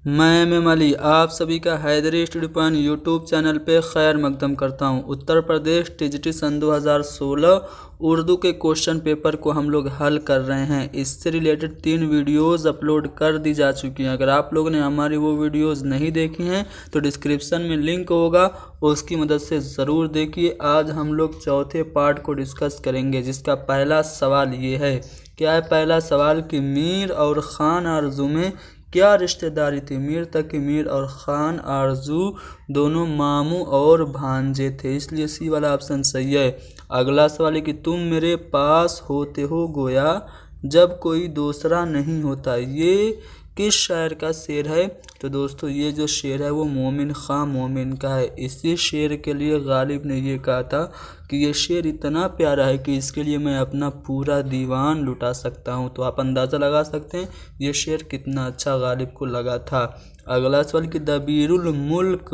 मैं एम अली आप सभी का Haidari study point YouTube channel पे खैर मकदम करता हूँ। उत्तर प्रदेश टीजीटी सन 2016 उर्दू के क्वेश्चन पेपर को हम लोग हल कर रहे हैं। इससे रिलेटेड 3 वीडियोज़ अपलोड कर दी जा चुकी हैं। अगर आप लोगों ने हमारी वो वीडियोज़ नहीं देखी हैं तो डिस्क्रिप्शन में लिंक होगा, उसकी मदद से ज़रूर देखिए। आज हम लोग चौथे पार्ट को डिस्कस करेंगे, जिसका पहला सवाल ये है। क्या है पहला सवाल कि मीर और खान आरजू में क्या रिश्तेदारी थी। मीर तकी मीर और खान आरजू दोनों मामू और भांजे थे, इसलिए सी वाला ऑप्शन सही है। अगला सवाल है कि तुम मेरे पास होते हो गोया जब कोई दूसरा नहीं होता। ये किस शायर का शेर है। तो दोस्तों ये जो शेर है वो मोमिन खां मोमिन का है। इसी शेर के लिए गालिब ने ये कहा था कि ये शेर इतना प्यारा है कि इसके लिए मैं अपना पूरा दीवान लुटा सकता हूँ। तो आप अंदाज़ा लगा सकते हैं ये शेर कितना अच्छा गालिब को लगा था। अगला सवाल कि दबीरुल मुल्क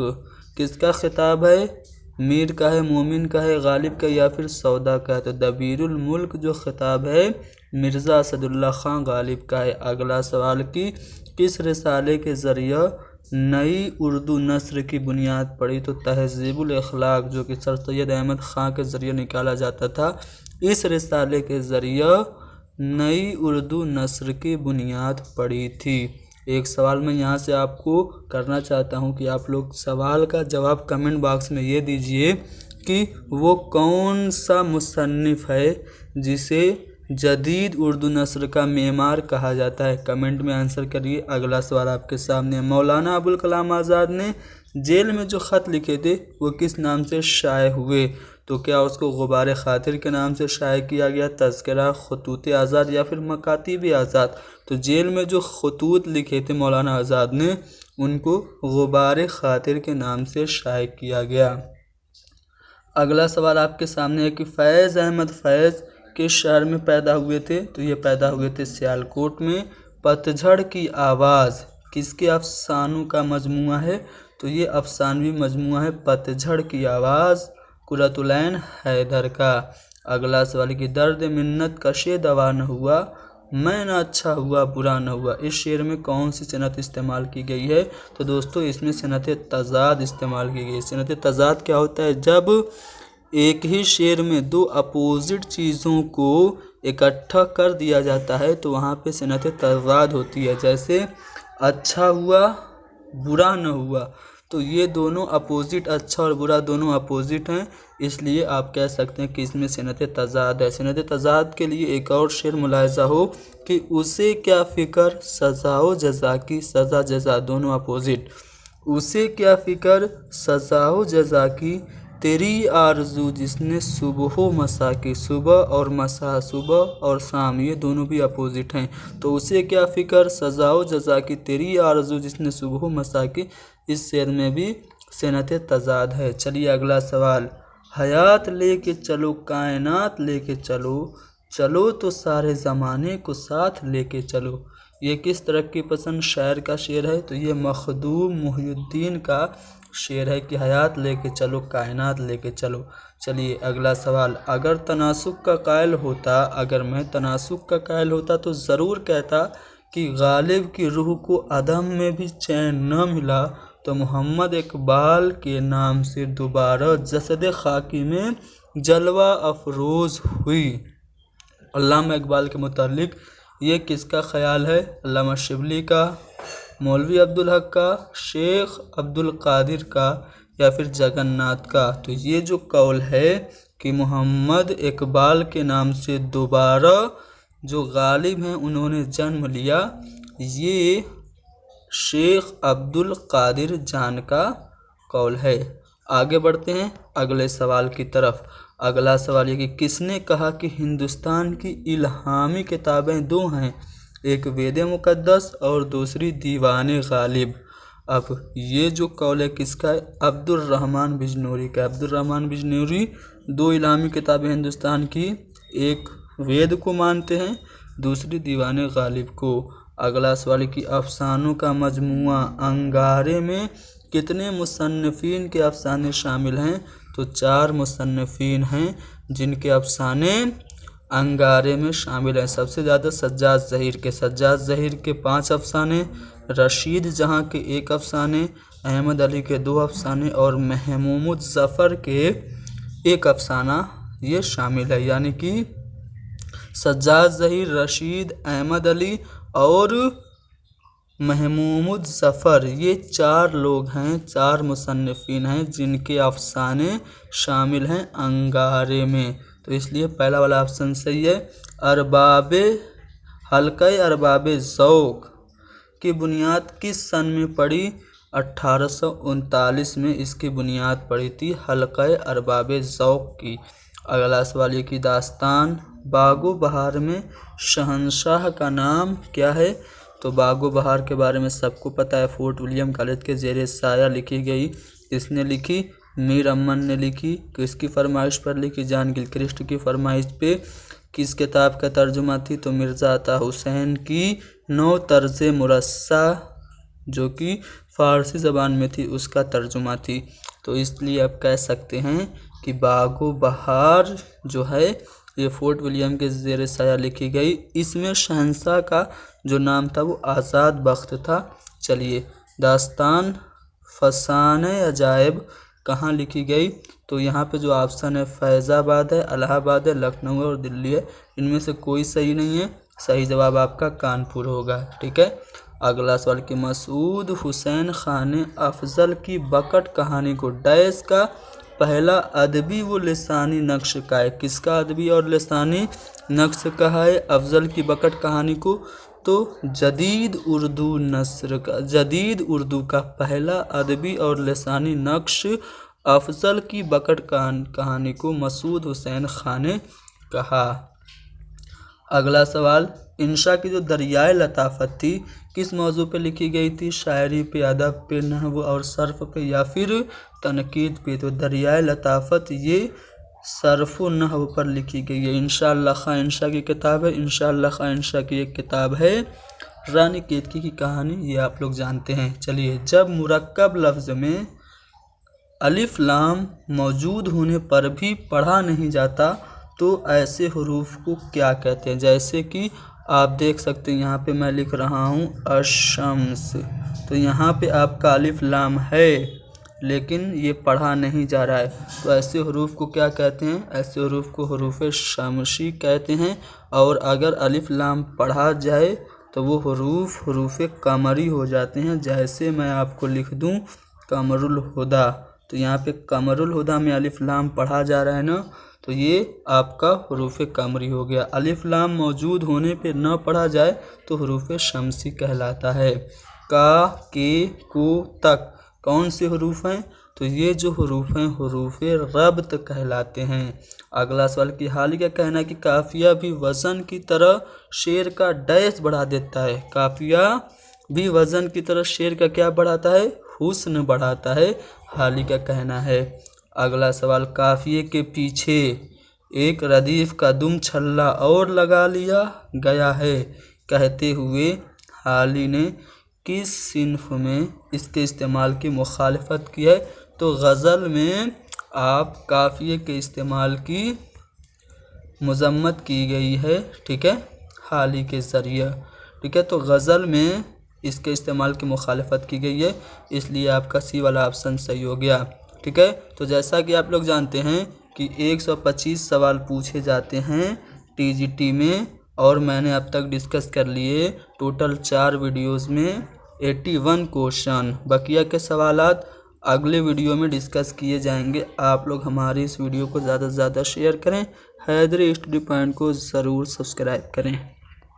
किसका खिताब है। मीर का है, मोमिन का है, गालिब का या फिर सौदा का है। तो दबीरुल मुल्क जो खिताब है मिर्ज़ा असदुल्ला खां गालिब का है। अगला सवाल कि किस रिसाले के ज़रिए नई उर्दू नस्र की बुनियाद पड़ी। तो तहज़ीबुल अखलाक जो कि सर सैयद अहमद ख़ां के ज़रिए निकाला जाता था, इस रिसाले के ज़रिए नई उर्दू नस्र की बुनियाद पड़ी थी। एक सवाल मैं यहाँ से आपको करना चाहता हूँ कि आप लोग सवाल का जवाब कमेंट बॉक्स में ये दीजिए कि वो कौन सा मुसन्निफ़ है जिसे जदीद उर्दू नस्र का मेमार कहा जाता है। कमेंट में आंसर करिए। अगला सवाल आपके सामने, मौलाना अबुल कलाम आज़ाद ने जेल में जो ख़त लिखे थे वो किस नाम से शाये हुए। तो क्या उसको गुबार ख़ातिर के नाम से शाये किया गया, तज़किरा, ख़ुतूत आज़ाद या फिर मकातिब आज़ाद। तो जेल में जो ख़ुतूत लिखे थे मौलाना आज़ाद ने उनको गुबार ख़ातिर के नाम से शाये किया गया। अगला सवाल आपके सामने है कि फैज़ अहमद फैज़ किस शहर में पैदा हुए थे। तो ये पैदा हुए थे सियालकोट में। पतझड़ की आवाज़ किसके अफसानों का मजमुआ है। तो ये अफसानवी मजमुआ है पतझड़ की आवाज़ कुरतुलैन हैदर का। अगला सवाल कि दर्द मिन्नत कशे दवा न हुआ, मैं न अच्छा हुआ बुरा न हुआ। इस शेर में कौन सी सनत इस्तेमाल की गई है। तो दोस्तों इसमें सनत तज़ाद इस्तेमाल की गई है। सनत तज़ाद क्या होता है, जब एक ही शेर में दो अपोजिट चीज़ों को इकट्ठा कर दिया जाता है तो वहाँ पे सनत तज़ाद होती है। जैसे अच्छा हुआ बुरा न हुआ, तो ये दोनों अपोजिट, अच्छा और बुरा दोनों अपोजिट हैं, इसलिए आप कह सकते हैं कि इसमें सनत तज़ाद है। सनत तज़ाद के लिए एक और शेर मुलाहिज़ा हो कि उसे क्या फ़िक्र सज़ा व जज़ा की, सज़ा जज़ा दोनों अपोजिट। उसे क्या फ़िक्र सज़ा व जज़ा की, तेरी आरज़ू जिसने सुबह मसा की। सुबह और मसा, सुबह और शाम, ये दोनों भी अपोजिट हैं। तो उसे क्या फ़िक्र सज़ा व जज़ा की, तेरी आरज़ू जिसने सुबह मसा की, इस शेर में भी सनत तज़ाद है। चलिए अगला सवाल, हयात लेके चलो कायनात लेके चलो, चलो तो सारे ज़माने को साथ लेके चलो। ये किस तरक्की पसंद शायर का शेर है। तो ये मखदूम मुहिउद्दीन का शेर है कि हयात लेके चलो कायनात लेके चलो। चलिए अगला सवाल, अगर तनासुक का कायल होता, अगर मैं तनासुक का कायल होता तो ज़रूर कहता कि गालिब की रूह को अदम में भी चैन न मिला तो मोहम्मद इकबाल के नाम से दोबारा जसद खाकी में जलवा अफरोज़ हुई। अल्लामा इकबाल के मुतालिक ये किसका ख्याल है। अल्लामा शिबली का, मौलवी अब्दुल हक का, शेख अब्दुल कादिर का या फिर जगन्नाथ का। तो ये जो कौल है कि मोहम्मद इकबाल के नाम से दोबारा जो गालिब हैं उन्होंने जन्म लिया, ये शेख अब्दुल कादिर जान का कौल है। आगे बढ़ते हैं अगले सवाल की तरफ। अगला सवाल ये कि किसने कहा कि हिंदुस्तान की इल्हामी किताबें दो हैं, एक वेद मुक़द्दस और दूसरी दीवान गालिब। अब ये जो कौल है किसका है, अब्दुर्रहमान बिजनूरी का। अब्दुर्रहमान बिजनूरी दो इल्हामी किताबें हिंदुस्तान की, एक वेद को मानते हैं, दूसरी दीवान गालिब को। अगला सवाल कि अफसानों का मजमुआ अंगारे में कितने मुसन्निफ़ीन के अफसाने शामिल हैं। तो 4 मुसन्निफ़ीन हैं जिनके अफसाने अंगारे में शामिल हैं। सबसे ज़्यादा सज्जाद ज़हीर के 5 अफसाने, रशीद जहाँ के 1 अफसाने, अहमद अली के 2 अफसाने और महमूद ज़फ़र के 1 अफसाना ये शामिल है। यानी कि सज्जाद ज़हीर, रशीद, अहमद अली और महमूद ज़फ़र ये 4 लोग हैं, 4 मुसन्निफ़ीन हैं जिनके अफसाने शामिल हैं अंगारे में। तो इसलिए पहला वाला ऑप्शन सही है। हल्क़े अरबाब ज़ौक़ की बुनियाद किस सन में पड़ी? 1839 में इसकी बुनियाद पड़ी थी हल्क़े अरबाब ज़ौक़ की। अगला सवाल ये की दास्तान बागो बहार में शहंशाह का नाम क्या है? तो बागो बहार के बारे में सबको पता है, फोर्ट विलियम कॉलेज के ज़ेरे साया लिखी गई। इसने लिखी मीर अमन ने लिखी। किसकी फरमाइश पर लिखी? जॉन गिलक्रिस्ट की फरमाइश पे। किस किताब का तर्जुमा थी? तो मिर्ज़ा अता हुसैन की 9 तर्ज़े मुरस्सा जो कि फ़ारसी ज़बान में थी उसका तर्जुमा थी। तो इसलिए आप कह सकते हैं कि बागो बहार जो है ये फोर्ट विलियम के ज़ेरे साया लिखी गई। इसमें शहंशाह का जो नाम था वो आज़ाद बख्त था। चलिए दास्तान फसाने अजायब कहाँ लिखी गई? तो यहाँ पे जो ऑप्शन है फैज़ाबाद है, इलाहाबाद है, लखनऊ है और दिल्ली है। इनमें से कोई सही नहीं है। सही जवाब आपका कानपुर होगा। ठीक है। अगला सवाल कि मसूद हुसैन खान ने अफजल की बकट कहानी को डैश का पहला अदबी व लिसानी नक्श का है। किसका अदबी और लिसानी नक्श कहा है अफजल की बकट कहानी को? तो जदीद उर्दू का पहला अदबी और लिसानी नक्श अफजल की बकट कहानी को मसूद हुसैन खान ने कहा। अगला सवाल इंशा की जो दरियाए लताफ़त थी किस मौजू पे लिखी गई थी? शायरी पे, अदब पे, नहव और सर्फ पे या फिर तनकीद पे? तो दरियाए लताफ़त ये सर्फ व नहव पर लिखी गई है। इंशाअल्लाह खां इंशा की किताब है। इंशाअल्लाह खां इंशा की एक किताब है रानी केतकी की कहानी, ये आप लोग जानते हैं। चलिए जब मुरक्कब लफ्ज़ में अलिफ लाम मौजूद होने पर भी पढ़ा नहीं जाता तो ऐसे हरूफ को क्या कहते हैं? जैसे कि आप देख सकते हैं यहाँ पे मैं लिख रहा हूँ अशम्स, तो यहाँ पे आपका अलिफ लाम है लेकिन ये पढ़ा नहीं जा रहा है, तो ऐसे हरूफ को क्या कहते हैं? ऐसे हरूफ को हरूफ शमसी कहते हैं। और अगर अलिफ लाम पढ़ा जाए तो वो हरूफ कमरी हो जाते हैं। जैसे मैं आपको लिख दूँ कमरुल हुदा, तो यहाँ पे कमरुल हुदा में अलिफ लाम पढ़ा जा रहा है ना, तो ये आपका हरूफ कमरी हो गया। अलिफ लाम मौजूद होने पे न पढ़ा जाए तो हरूफ शमसी कहलाता है। का, के, को, तक कौन से हरूफ हैं? तो ये जो हरूफ हैं हरूफ रब्त कहलाते हैं। अगला सवाल कि हाल का कहना है कि काफिया भी वज़न की तरह शेर का डैश बढ़ा देता है। काफिया भी वज़न की तरह शेर का क्या बढ़ाता है? हुस्न बढ़ाता है, हाली का कहना है। अगला सवाल काफिए के पीछे एक रदीफ का दुम छल्ला और लगा लिया गया है कहते हुए हाली ने किस सिन्फ में इसके इस्तेमाल की मुखालफत की है? तो गज़ल में आप काफिए के इस्तेमाल की मज़म्मत की गई है, ठीक है, हाली के ज़रिए। ठीक है, तो गज़ल में इसके इस्तेमाल की मुखालफत की गई है, इसलिए आपका सी वाला ऑप्शन सही हो गया। ठीक है, तो जैसा कि आप लोग जानते हैं कि 125 सवाल पूछे जाते हैं टीजीटी में, और मैंने अब तक डिस्कस कर लिए टोटल 4 वीडियोस में 81 क्वेश्चन। बकिया के सवालात अगले वीडियो में डिस्कस किए जाएंगे। आप लोग हमारी इस वीडियो को ज़्यादा से ज़्यादा शेयर करें। हैदरी स्टडी पॉइंट को ज़रूर सब्सक्राइब करें।